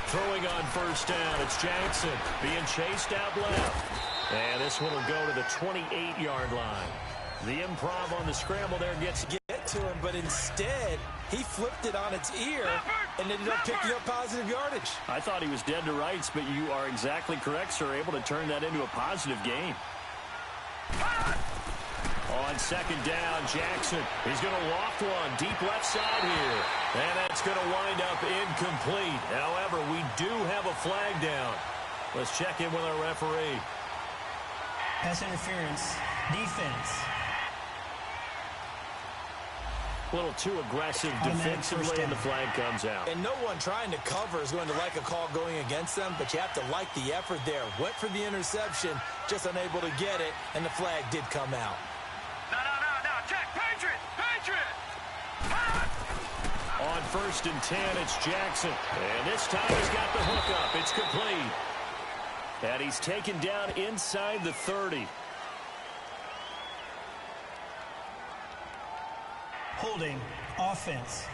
Throwing on first down, it's Jackson being chased out left. And this one will go to the 28-yard line. The improv on the scramble there gets to him, but instead he flipped it on its ear and ended up picking up positive yardage. I thought he was dead to rights, but you are exactly correct, sir. Able to turn that into a positive gain. On second down, Jackson. He's going to loft one deep left side here. And that's going to wind up incomplete. However, we do have a flag down. Let's check in with our referee. Pass interference. Defense. A little too aggressive defensively, and the flag comes out. And no one trying to cover is going to like a call going against them, but you have to like the effort there. Went for the interception, just unable to get it, and the flag did come out. No. Check. Patriot. On first and 10, it's Jackson. And this time he's got the hook up. It's complete. And he's taken down inside the 30. Holding offense.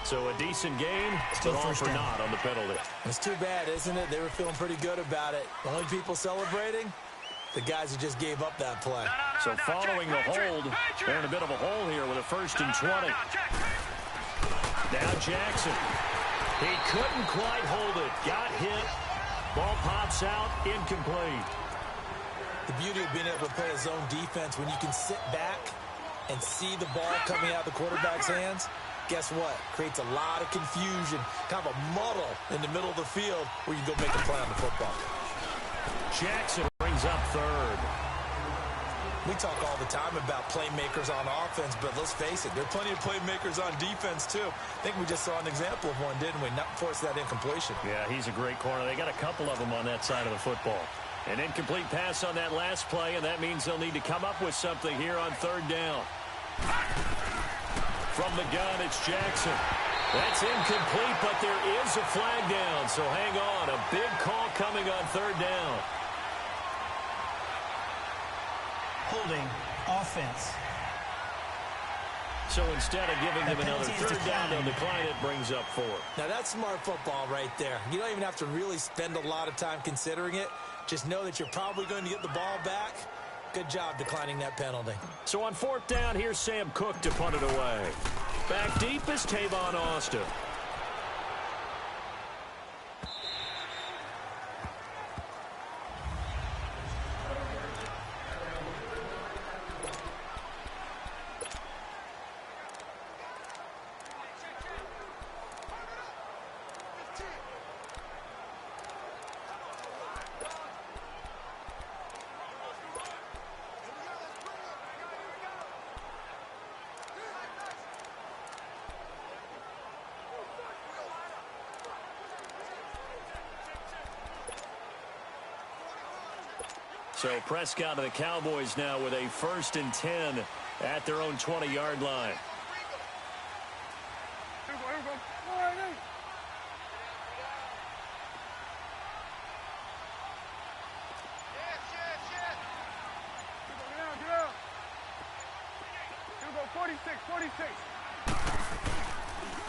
So a decent gain, but all for naught on the penalty. It's too bad, isn't it? They were feeling pretty good about it. The only people celebrating, the guys who just gave up that play. So following the hold, they're in a bit of a hole here with a first and 20. Now Jackson. He couldn't quite hold it. Got hit. Ball pops out, incomplete. The beauty of being able to play a zone defense when you can sit back and see the ball coming out of the quarterback's hands, guess what? Creates a lot of confusion, kind of a muddle in the middle of the field where you can go make a play on the football. Jackson brings up third. We talk all the time about playmakers on offense, but let's face it, there are plenty of playmakers on defense too. I think we just saw an example of one, didn't we? Not force that incompletion. Yeah, he's a great corner. They got a couple of them on that side of the football. An incomplete pass on that last play, and that means they'll need to come up with something here on third down. From the gun, it's Jackson. That's incomplete, but there is a flag down, so hang on. A big call coming on third down. Holding offense. So instead of giving them another third down, they'll decline it, brings up 4. Now that's smart football right there. You don't even have to really spend a lot of time considering it. Just know that you're probably going to get the ball back. Good job declining that penalty. So on fourth down, here's Sam Cook to punt it away. Back deep is Tavon Austin. So Prescott and the Cowboys now with a first and 10 at their own 20-yard line.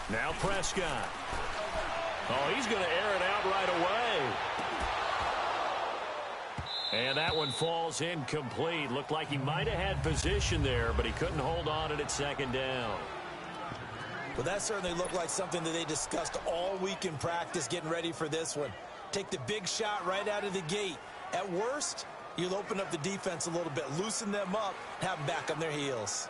Now Prescott. Oh, he's going to air it out right away. And that one falls incomplete. Looked like he might have had position there, but he couldn't hold on to it at second down. Well, that certainly looked like something that they discussed all week in practice getting ready for this one. Take the big shot right out of the gate. At worst, you'll open up the defense a little bit, loosen them up, have them back on their heels.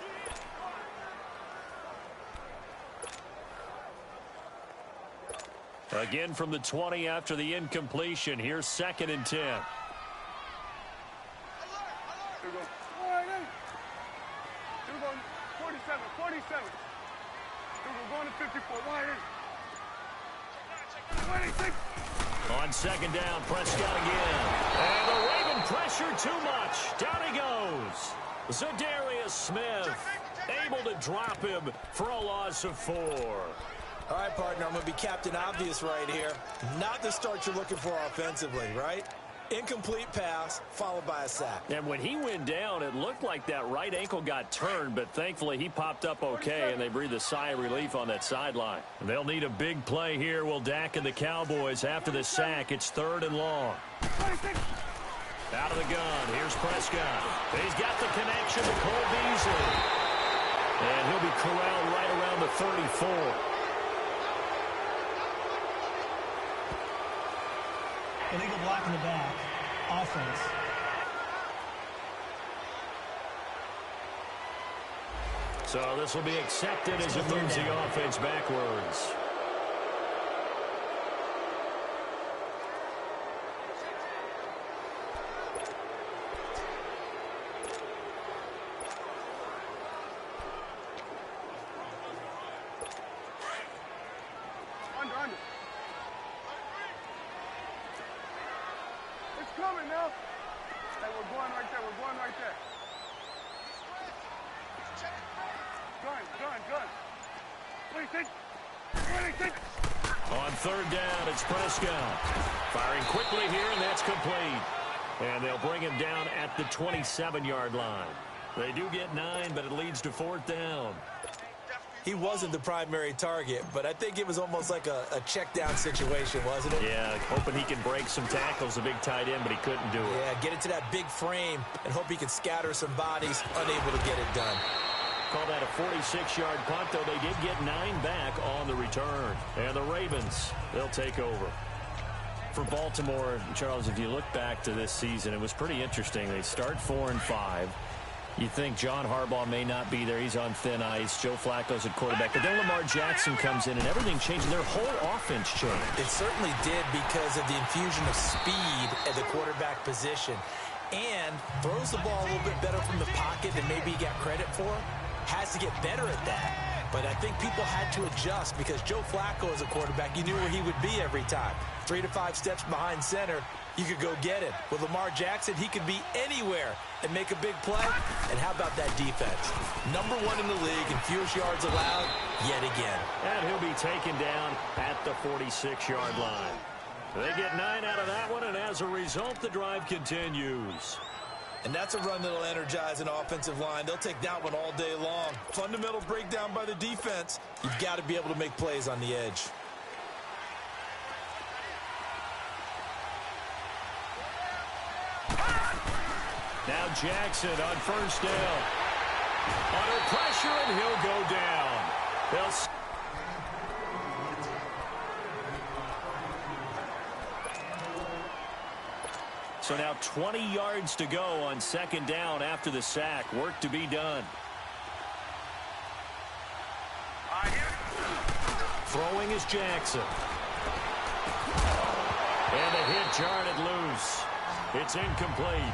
Again from the 20 after the incompletion. Here's second and 10. Here we go. 47. Here we go, going to 54. 180. On second down, Prescott again. And the Raven pressure too much. Down he goes. Zadarius Smith able to drop him for a loss of 4. All right, partner, I'm going to be Captain Obvious right here. Not the start you're looking for offensively, right? Incomplete pass, followed by a sack. And when he went down, it looked like that right ankle got turned, but thankfully he popped up okay, and they breathed a sigh of relief on that sideline. They'll need a big play here. Will Dak and the Cowboys after the sack. It's 3rd and long. Out of the gun, here's Prescott. He's got the connection to Cole Beasley. And he'll be corralled right around the 34. Illegal block in the back. Offense. So this will be accepted as it moves the offense backwards. Under. It's coming now. Hey, we're going right there. Gun. 26. On 3rd down, it's Prescott. Firing quickly here, and that's complete. And they'll bring him down at the 27-yard line. They do get 9, but it leads to 4th down. He wasn't the primary target, but I think it was almost like a check-down situation, wasn't it? Yeah, hoping he can break some tackles, a big tight end, but he couldn't do it. Yeah, get into that big frame and hope he can scatter some bodies, unable to get it done. Call that a 46-yard punt, though they did get 9 back on the return. And the Ravens, they'll take over. For Baltimore, Charles, if you look back to this season, it was pretty interesting. They start 4-5. You think John Harbaugh may not be there. He's on thin ice. Joe Flacco's at quarterback. But then Lamar Jackson comes in, and everything changed. Their whole offense changed. It certainly did because of the infusion of speed at the quarterback position. And throws the ball a little bit better from the pocket than maybe he got credit for. Has to get better at that. But I think people had to adjust because Joe Flacco as a quarterback, you knew where he would be every time. 3 to 5 steps behind center, you could go get it. With Lamar Jackson, he could be anywhere and make a big play. And how about that defense? Number 1 in the league in fewest yards allowed yet again. And he'll be taken down at the 46-yard line. They get 9 out of that one, and as a result, the drive continues. And that's a run that'll energize an offensive line. They'll take that one all day long. Fundamental breakdown by the defense. You've got to be able to make plays on the edge. Now Jackson on 1st down. Under pressure, and he'll go down. So now 20 yards to go on 2nd down after the sack. Work to be done. Throwing is Jackson. And a hit jarred it loose. It's incomplete.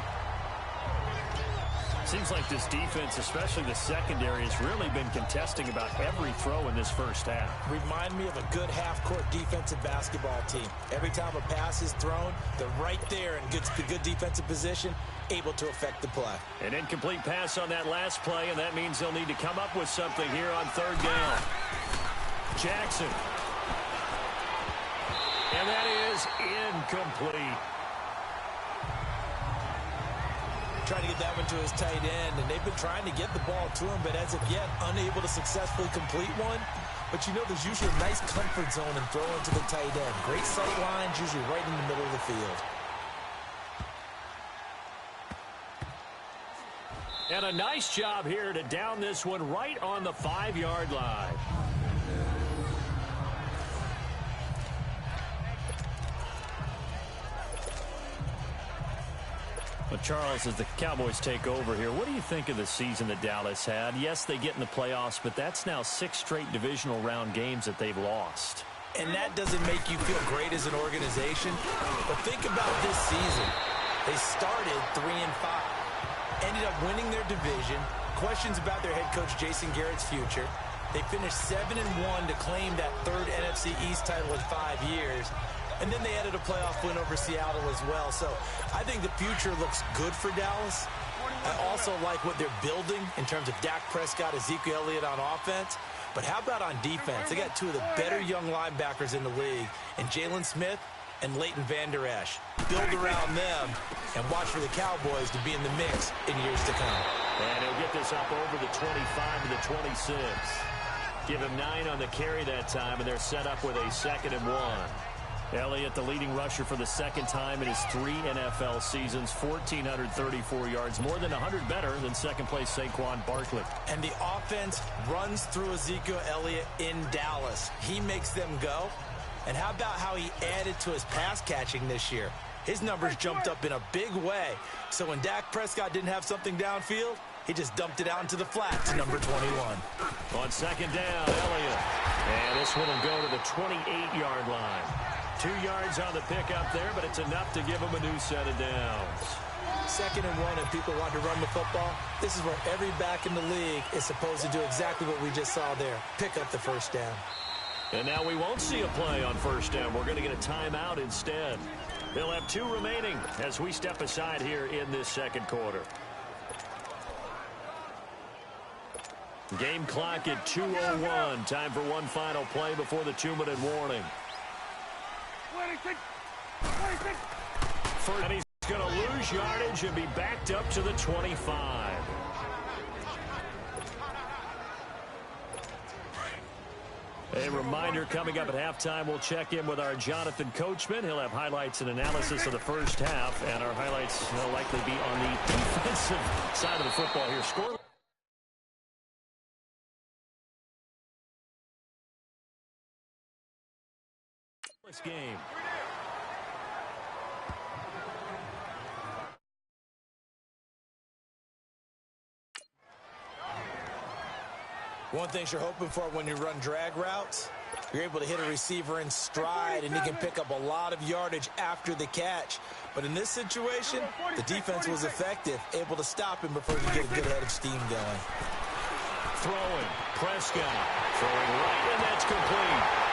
Seems like this defense, especially the secondary, has really been contesting about every throw in this first half. Remind me of a good half-court defensive basketball team. Every time a pass is thrown, they're right there in good defensive position, able to affect the play. An incomplete pass on that last play, and that means they'll need to come up with something here on 3rd down. Jackson. And that is incomplete. Trying to get that one to his tight end, and they've been trying to get the ball to him, but as of yet, unable to successfully complete one. But you know, there's usually a nice comfort zone in throwing to the tight end. Great sight lines, usually right in the middle of the field. And a nice job here to down this one right on the 5-yard line. Well, Charles, as the Cowboys take over here, what do you think of the season that Dallas had? Yes, they get in the playoffs, but that's now 6 straight divisional round games that they've lost. And that doesn't make you feel great as an organization. But think about this season. They started 3-5, ended up winning their division. Questions about their head coach, Jason Garrett's future. They finished 7-1 to claim that 3rd NFC East title in 5 years. And then they added a playoff win over Seattle as well. So I think the future looks good for Dallas. I also like what they're building in terms of Dak Prescott, Ezekiel Elliott on offense. But how about on defense? They got 2 of the better young linebackers in the league. And Jalen Smith and Leighton Vander Esch. Build around them and watch for the Cowboys to be in the mix in years to come. And he'll get this up over the 25 to the 26. Give him 9 on the carry that time, and they're set up with a 2nd and 1. Elliott, the leading rusher for the second time in his 3 NFL seasons, 1,434 yards, more than 100 better than second-place Saquon Barkley. And the offense runs through Ezekiel Elliott in Dallas. He makes them go. And how about how he added to his pass catching this year? His numbers jumped up in a big way. So when Dak Prescott didn't have something downfield, he just dumped it out into the flat to number 21. On 2nd down, Elliott. And this one will go to the 28-yard line. 2 yards on the pickup there, but it's enough to give him a new set of downs. 2nd and 1 and people want to run the football. This is where every back in the league is supposed to do exactly what we just saw there. Pick up the first down. And now we won't see a play on first down. We're going to get a timeout instead. They'll have 2 remaining as we step aside here in this second quarter. Game clock at 2:01. Time for one final play before the 2-minute warning. 26. 26. And he's going to lose yardage and be backed up to the 25. A reminder coming up at halftime, we'll check in with our Jonathan Coachman. He'll have highlights and analysis of the first half, and our highlights will likely be on the defensive side of the football here. Score. Game. One thing you're hoping for when you run drag routes, you're able to hit a receiver in stride, and he can pick up a lot of yardage after the catch. But in this situation, the defense was effective, able to stop him before he could get a good head of steam going. Throwing, Prescott, throwing right, and that's complete.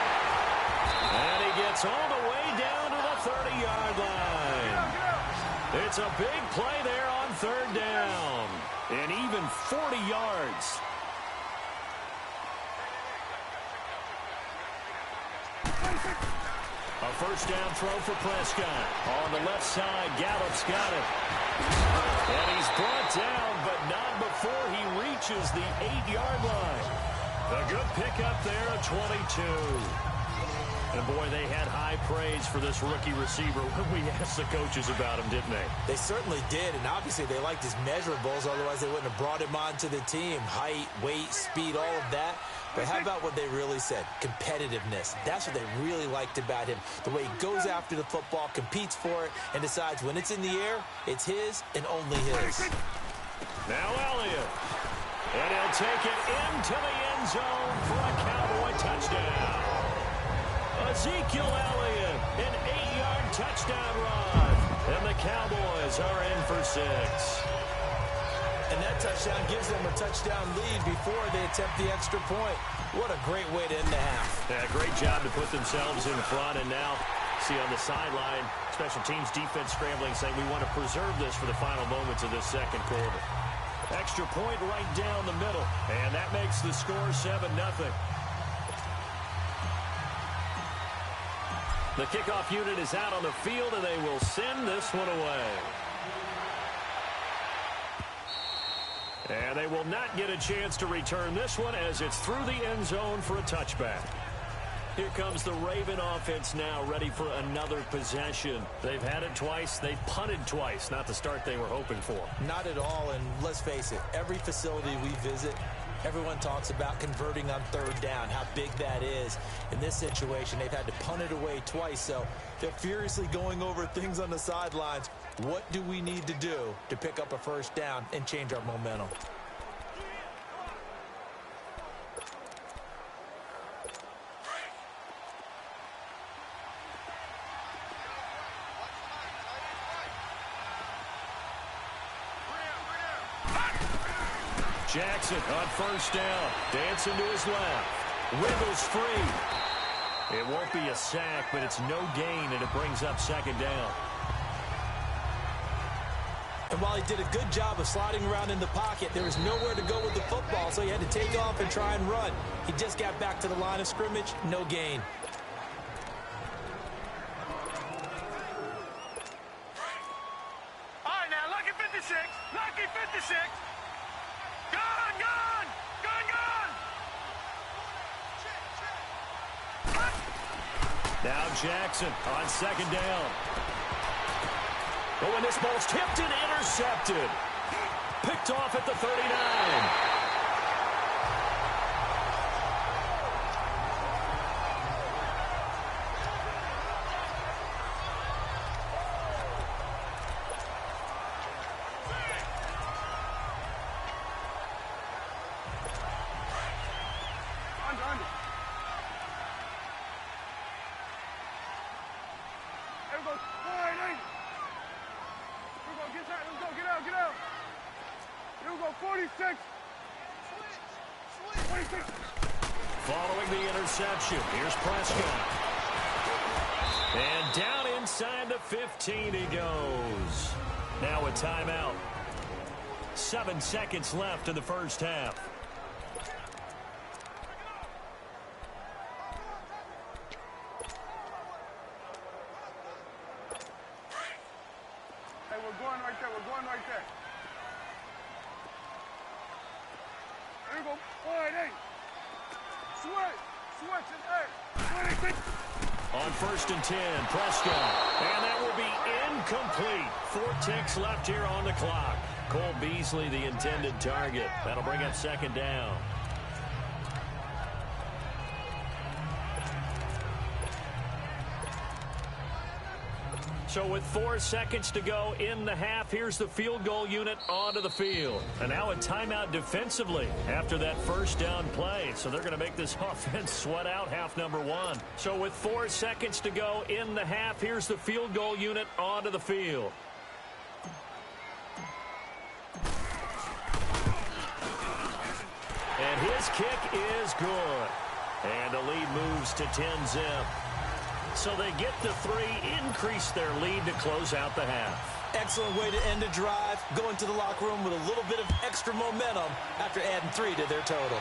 And he gets all the way down to the 30-yard line. It's a big play there on 3rd down, and even 40 yards. A first down throw for Prescott. On the left side, Gallup's got it. And he's brought down, but not before he reaches the 8-yard line. A good pickup there at 22. And, boy, they had high praise for this rookie receiver when we asked the coaches about him, didn't they? They certainly did, and obviously they liked his measurables. Otherwise, they wouldn't have brought him onto the team. Height, weight, speed, all of that. But how about what they really said? Competitiveness. That's what they really liked about him. The way he goes after the football, competes for it, and decides when it's in the air, it's his and only his. Now Elliott. And he'll take it into the end zone for a Cowboy touchdown. Ezekiel Elliott, an 8-yard touchdown run. And the Cowboys are in for 6. And that touchdown gives them a touchdown lead before they attempt the extra point. What a great way to end the half. Yeah, great job to put themselves in front. And now, see on the sideline, special teams defense scrambling, saying we want to preserve this for the final moments of this second quarter. Extra point right down the middle. And that makes the score 7-0. The kickoff unit is out on the field, and they will send this one away. And they will not get a chance to return this one as it's through the end zone for a touchback. Here comes the Raven offense now, ready for another possession. They've had it twice. They've punted twice. Not the start they were hoping for. Not at all, and let's face it, every facility we visit, everyone talks about converting on 3rd down, how big that is. In this situation, they've had to punt it away twice, so they're furiously going over things on the sidelines. What do we need to do to pick up a first down and change our momentum? Jackson on first down, dancing to his left, wriggles free. It won't be a sack, but it's no gain, and it brings up 2nd down. And while he did a good job of sliding around in the pocket, there was nowhere to go with the football, so he had to take off and try and run. He just got back to the line of scrimmage, no gain. Now Jackson on second down. Oh, and this ball's tipped and intercepted. Picked off at the 39. Following the interception, here's Prescott. And down inside the 15 he goes. Now a timeout. 7 seconds left in the first half. Hey, we're going right there. We're going right there. There we go. All right, hey. Switch, and hey. On 1st and 10, Prescott. And that will be incomplete. 4 ticks left here on the clock. Cole Beasley, the intended target. That'll bring up 2nd down. So with 4 seconds to go in the half, here's the field goal unit onto the field. And now a timeout defensively after that first down play. So they're going to make this offense sweat out half number 1. So with 4 seconds to go in the half, here's the field goal unit onto the field. And his kick is good. And the lead moves to 10-zip. So they get the 3, increase their lead to close out the half. Excellent way to end a drive. Go into the locker room with a little bit of extra momentum after adding 3 to their total.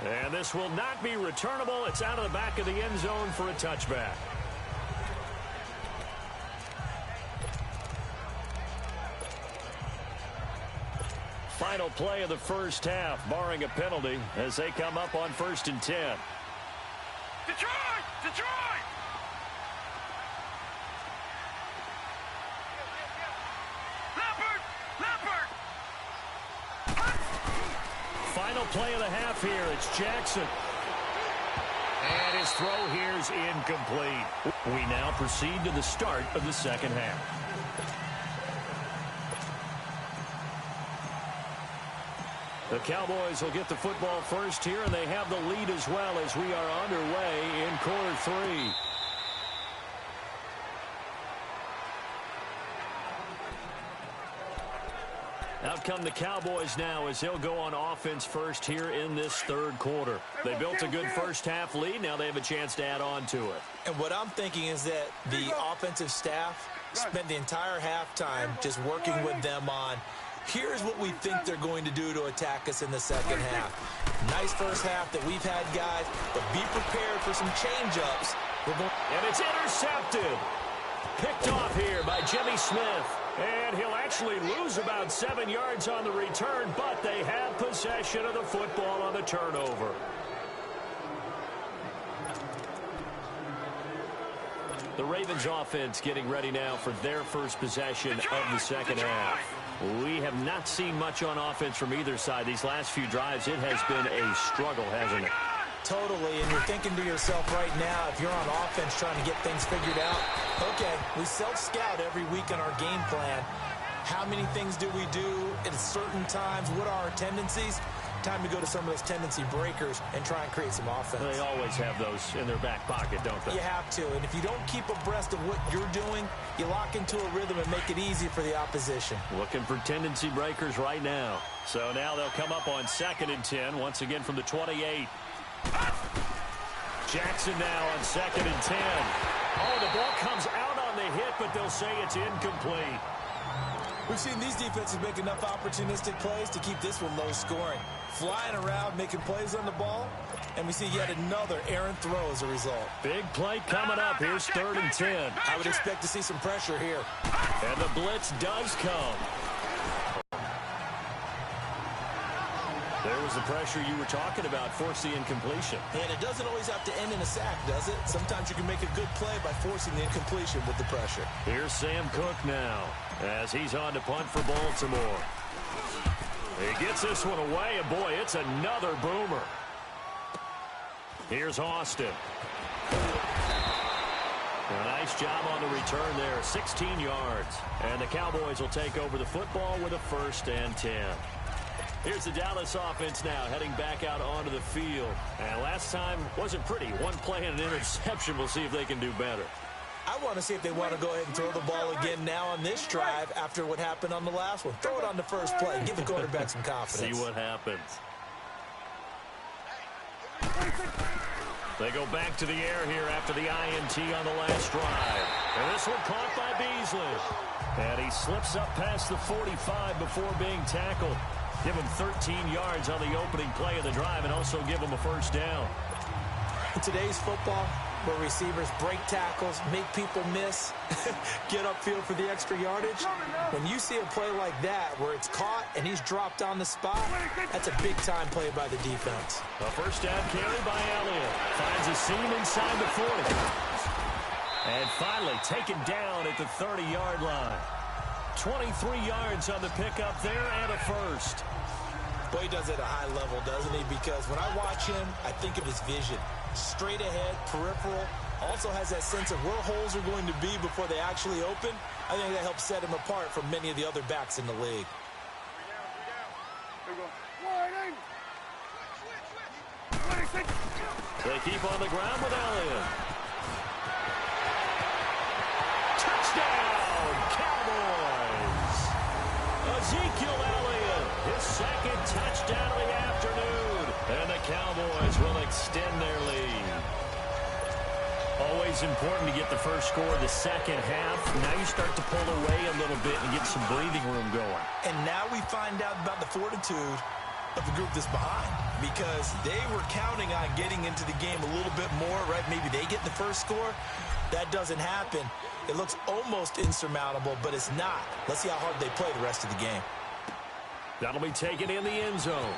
And this will not be returnable. It's out of the back of the end zone for a touchback. Final play of the first half, barring a penalty, as they come up on 1st and 10. Detroit! Leopard! Final play of the half here. It's Jackson. And his throw here is incomplete. We now proceed to the start of the second half. The Cowboys will get the football first here, and they have the lead as well as we are underway in quarter 3. Out come the Cowboys now as they'll go on offense first here in this 3rd quarter. They built a good first half lead. Now they have a chance to add on to it. And what I'm thinking is that the offensive staff spent the entire halftime just working with them on, here's what we think they're going to do to attack us in the second half. Nice first half that we've had, guys, but be prepared for some change-ups. And it's intercepted. Picked off here by Jimmy Smith. And he'll actually lose about 7 yards on the return, but they have possession of the football on the turnover. The Ravens offense getting ready now for their first possession of the second half. We have not seen much on offense from either side. These last few drives, it has been a struggle, hasn't it? Totally, and you're thinking to yourself right now, if you're on offense trying to get things figured out, okay, we self-scout every week in our game plan. How many things do we do at certain times? What are our tendencies? Time to go to some of those tendency breakers and try and create some offense. They always have those in their back pocket, don't they? You have to, and if you don't keep abreast of what you're doing, you lock into a rhythm and make it easy for the opposition. Looking for tendency breakers right now. So now they'll come up on 2nd and 10, once again from the 28. Jackson now on 2nd and 10. Oh, the ball comes out on the hit, but they'll say it's incomplete. We've seen these defenses make enough opportunistic plays to keep this one low scoring. Flying around, making plays on the ball, and we see yet another errant throw as a result. Big play coming up. Here's 3rd and 10. I would expect to see some pressure here. And the blitz does come. There was the pressure you were talking about, force the incompletion. And it doesn't always have to end in a sack, does it? Sometimes you can make a good play by forcing the incompletion with the pressure. Here's Sam Cook now as he's on to punt for Baltimore. He gets this one away, and boy, it's another boomer. Here's Austin. A nice job on the return there, 16 yards. And the Cowboys will take over the football with a 1st and 10. Here's the Dallas offense now heading back out onto the field. And last time wasn't pretty. One play and an interception. We'll see if they can do better. I want to see if they want to go ahead and throw the ball again now on this drive after what happened on the last one. Throw it on the first play. Give the quarterback some confidence. See what happens. They go back to the air here after the INT on the last drive. And this one caught by Beasley. And he slips up past the 45 before being tackled. Give him 13 yards on the opening play of the drive and also give him a 1st down. In today's football, where receivers break tackles, make people miss, get upfield for the extra yardage, when you see a play like that where it's caught and he's dropped on the spot, that's a big-time play by the defense. A 1st down carry by Elliott. Finds a seam inside the 40. And finally taken down at the 30-yard line. 23 yards on the pickup there and a 1st. Boy, he does it at a high level, doesn't he? Because when I watch him, I think of his vision. Straight ahead, peripheral. Also has that sense of where holes are going to be before they actually open. I think that helps set him apart from many of the other backs in the league. They keep on the ground with Elliott. Touchdown, Cowboys! Ezekiel Elliott, his 2nd touchdown of the afternoon. And the Cowboys will extend their lead. Always important to get the first score of the second half. Now you start to pull away a little bit and get some breathing room going. And now we find out about the fortitude of the group that's behind, because they were counting on getting into the game a little bit more, right? Maybe they get the first score. That doesn't happen. It looks almost insurmountable, but it's not. Let's see how hard they play the rest of the game. That'll be taken in the end zone.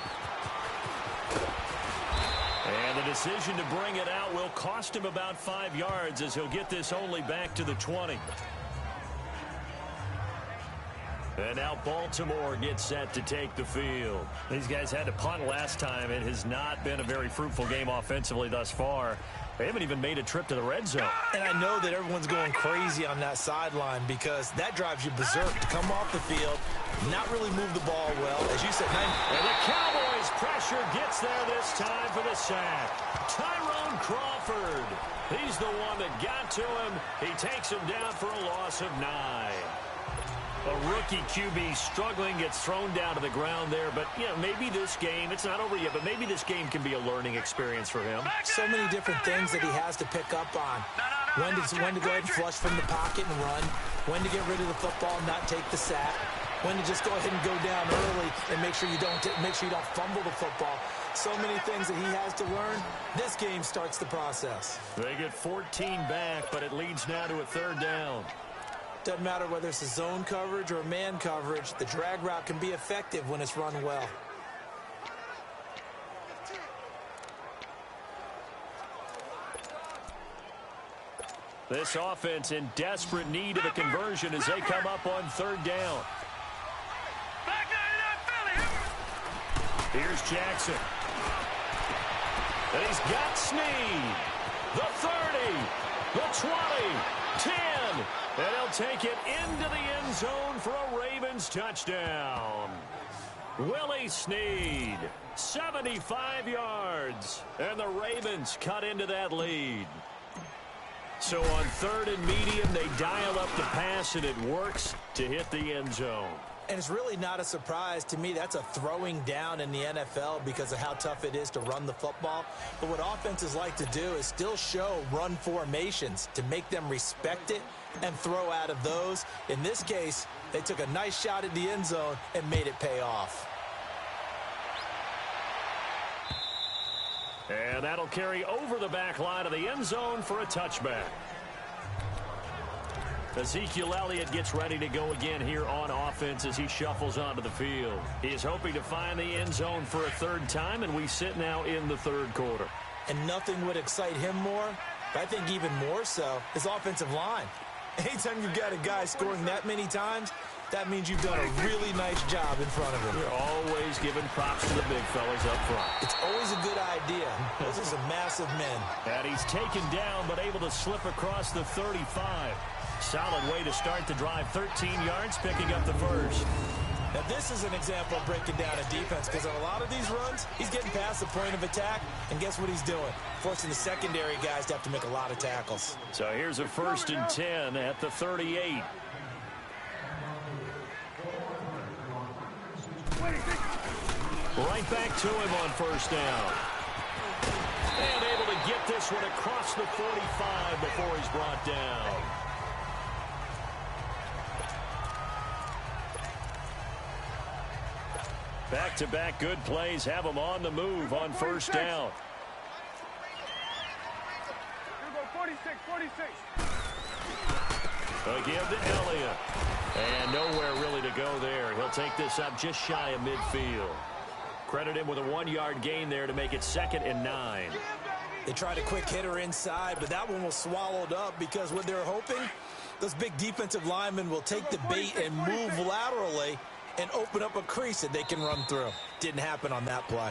And the decision to bring it out will cost him about 5 yards, as he'll get this only back to the 20. And now Baltimore gets set to take the field. These guys had to punt last time. It has not been a very fruitful game offensively thus far. They haven't even made a trip to the red zone. And I know that everyone's going crazy on that sideline, because that drives you berserk to come off the field, not really move the ball well. As you said, and the Cowboys pressure gets there this time for the sack. Tyrone Crawford. He's the one that got to him. He takes him down for a loss of 9. A rookie QB struggling, gets thrown down to the ground there. But, you know, maybe this game, it's not over yet, but maybe this game can be a learning experience for him. So many different things that he has to pick up on. When to go ahead and flush from the pocket and run. When to get rid of the football and not take the sack. When to just go ahead and go down early and make sure you don't fumble the football. So many things that he has to learn. This game starts the process. They get 14 back, but it leads now to a 3rd down. Doesn't matter whether it's a zone coverage or a man coverage. The drag route can be effective when it's run well. This offense in desperate need of a conversion as they come up on 3rd down. Here's Jackson. And he's got Snead. The 30, the 20, 10. And he'll take it into the end zone for a Ravens touchdown. Willie Snead, 75 yards. And the Ravens cut into that lead. So on 3rd and medium, they dial up the pass, and it works to hit the end zone. And it's really not a surprise to me. That's a throwing down in the NFL because of how tough it is to run the football. But what offenses like to do is still show run formations to make them respect it and throw out of those. In this case, they took a nice shot at the end zone and made it pay off. And that'll carry over the back line of the end zone for a touchback. Ezekiel Elliott gets ready to go again here on offense as he shuffles onto the field. He is hoping to find the end zone for a third time, and we sit now in the third quarter. And nothing would excite him more, but I think even more so, his offensive line. Anytime you've got a guy scoring that many times, that means you've done a really nice job in front of him. You're always giving props to the big fellas up front. It's always a good idea. Those are some massive men. And he's taken down, but able to slip across the 35. Solid way to start the drive. 13 yards, picking up the first. Now, this is an example of breaking down a defense, because on a lot of these runs, he's getting past the point of attack, and guess what he's doing? Forcing the secondary guys to have to make a lot of tackles. So here's a 1st and 10 at the 38. Right back to him on 1st down. And able to get this one across the 45 before he's brought down. Back-to-back good plays have him on the move on 1st down. Here we go, 46. A give to Elliott. And nowhere really to go there. He'll take this up just shy of midfield. Credit him with a 1-yard gain there to make it 2nd and 9. They tried a quick hitter inside, but that one was swallowed up because what they're hoping, those big defensive linemen will take the bait and move laterally and open up a crease that they can run through. Didn't happen on that play.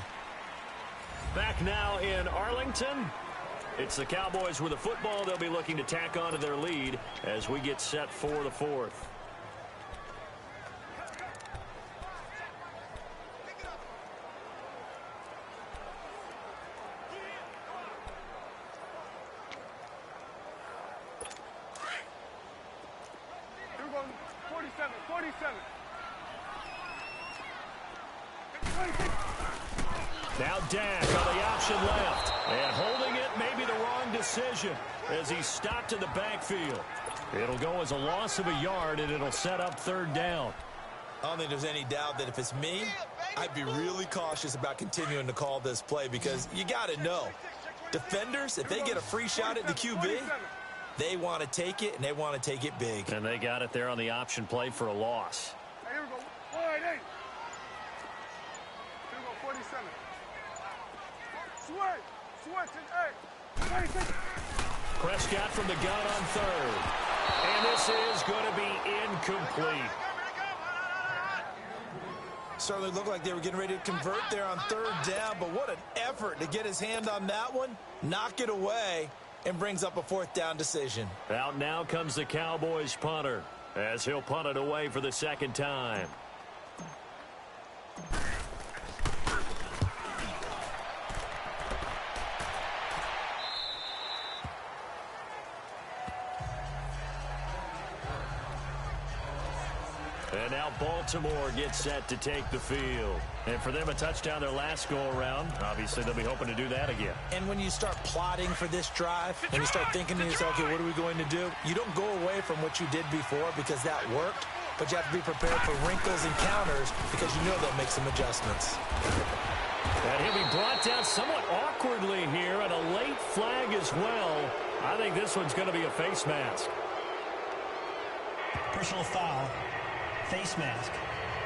Back now in Arlington. It's the Cowboys with the football. They'll be looking to tack on to their lead as we get set for the 4th. Here we go, 47, 47. Now Dak on the option left. And holding it may be the wrong decision as he's stopped in the backfield. It'll go as a loss of a yard, and it'll set up 3rd down. I don't think there's any doubt that if it's me, I'd be really cautious about continuing to call this play, because you got to know, defenders, if they get a free shot at the QB, they want to take it, and they want to take it big. And they got it there on the option play for a loss. Hey, here we go, 188. Here we go, 47. Switch, and 8. 26. Prescott from the gun on 3rd. And this is going to be incomplete. Certainly looked like they were getting ready to convert there on 3rd down, but what an effort to get his hand on that one, knock it away, and brings up a 4th down decision. Out now comes the Cowboys punter as he'll punt it away for the 2nd time. And now Baltimore gets set to take the field. And for them, a touchdown their last go-around. Obviously, they'll be hoping to do that again. And when you start plotting for this drive, and you start thinking to yourself, okay, what are we going to do? You don't go away from what you did before because that worked, but you have to be prepared for wrinkles and counters because you know they'll make some adjustments. And he'll be brought down somewhat awkwardly here, and a late flag as well. I think this one's going to be a face mask. Personal foul. Face mask.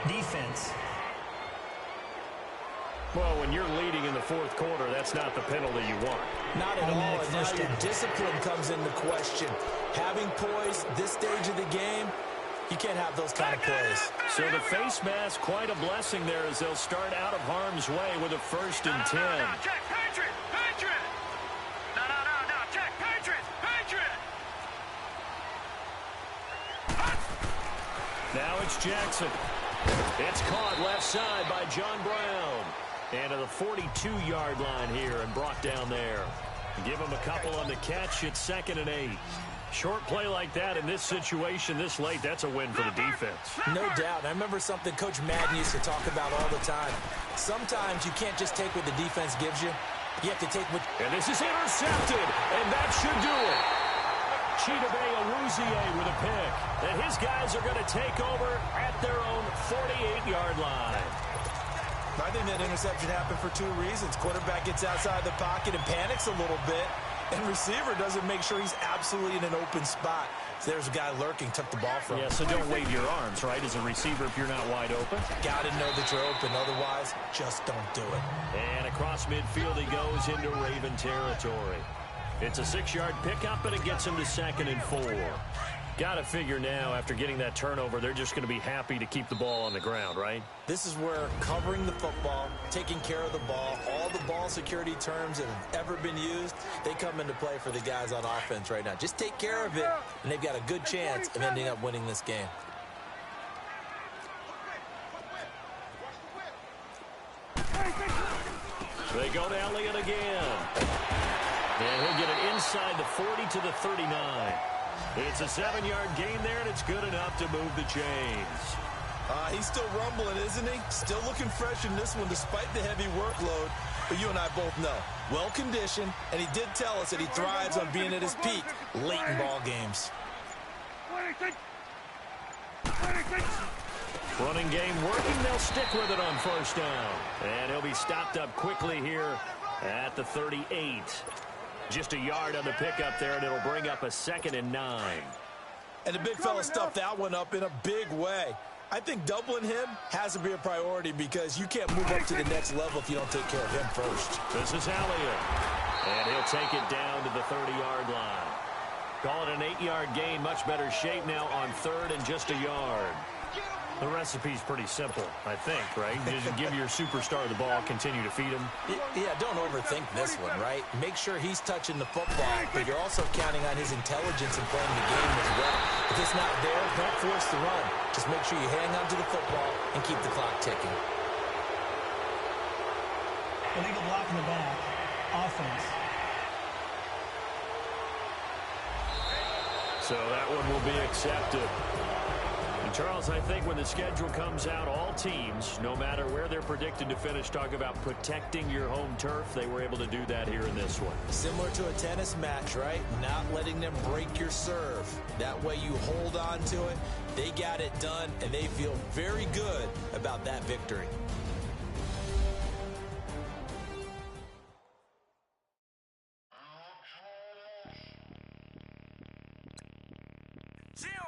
Defense. Well, when you're leading in the 4th quarter, that's not the penalty you want. Not at all, and now your discipline comes into question. Having poise this stage of the game, you can't have those kind of plays. So the face mask, quite a blessing there as they'll start out of harm's way with a 1st and 10. No, check, Patriot, Patriot. No, check, Patriot, Patriot. Now it's Jackson. It's caught left side by John Brown. And to the 42-yard line here and brought down there. Give him a couple on the catch. It's 2nd and 8. Short play like that in this situation this late, that's a win for the defense. No doubt. I remember something Coach Madden used to talk about all the time. Sometimes you can't just take what the defense gives you. You have to take what... And this is intercepted, and that should do it. Chidobe Awuzie with a pick. And his guys are going to take over at their own 48-yard line. I think that interception happened for 2 reasons. Quarterback gets outside the pocket and panics a little bit. And receiver doesn't make sure he's absolutely in an open spot. So there's a guy lurking, took the ball from him. Yeah, so don't wave your arms, right, as a receiver if you're not wide open. Got to know that you're open. Otherwise, just don't do it. And across midfield he goes into Raven territory. It's a 6-yard pickup, and it gets him to 2nd and 4. Got to figure now, after getting that turnover, they're just going to be happy to keep the ball on the ground, right? This is where covering the football, taking care of the ball, all the ball security terms that have ever been used, they come into play for the guys on offense right now. Just take care of it, and they've got a good chance of ending up winning this game. They go to Elliott again. And he'll get it inside the 40 to the 39. It's a 7-yard gain there, and it's good enough to move the chains. He's still rumbling, isn't he? Still looking fresh in this one despite the heavy workload. But you and I both know, well-conditioned, and he did tell us that he thrives on being at his peak late in ball games. Running game working. They'll stick with it on 1st down. And he'll be stopped up quickly here at the 38. Just a yard on the pickup there, and it'll bring up a 2nd and 9. And the big fella stuffed that one up in a big way. I think doubling him has to be a priority because you can't move up to the next level if you don't take care of him first. This is Elliott. And he'll take it down to the 30-yard line. Call it an 8-yard gain. Much better shape now on 3rd and just a yard. The recipe's pretty simple, I think, right? You just give your superstar the ball, continue to feed him. Yeah, don't overthink this one, right? Make sure he's touching the football, but you're also counting on his intelligence in playing the game as well. If it's not there, don't force the run. Just make sure you hang on to the football and keep the clock ticking. Illegal block in the back. Offense. So that one will be accepted. And Charles, I think when the schedule comes out, all teams, no matter where they're predicted to finish, talk about protecting your home turf. They were able to do that here in this one. Similar to a tennis match, right? Not letting them break your serve. That way you hold on to it. They got it done, and they feel very good about that victory. Zero.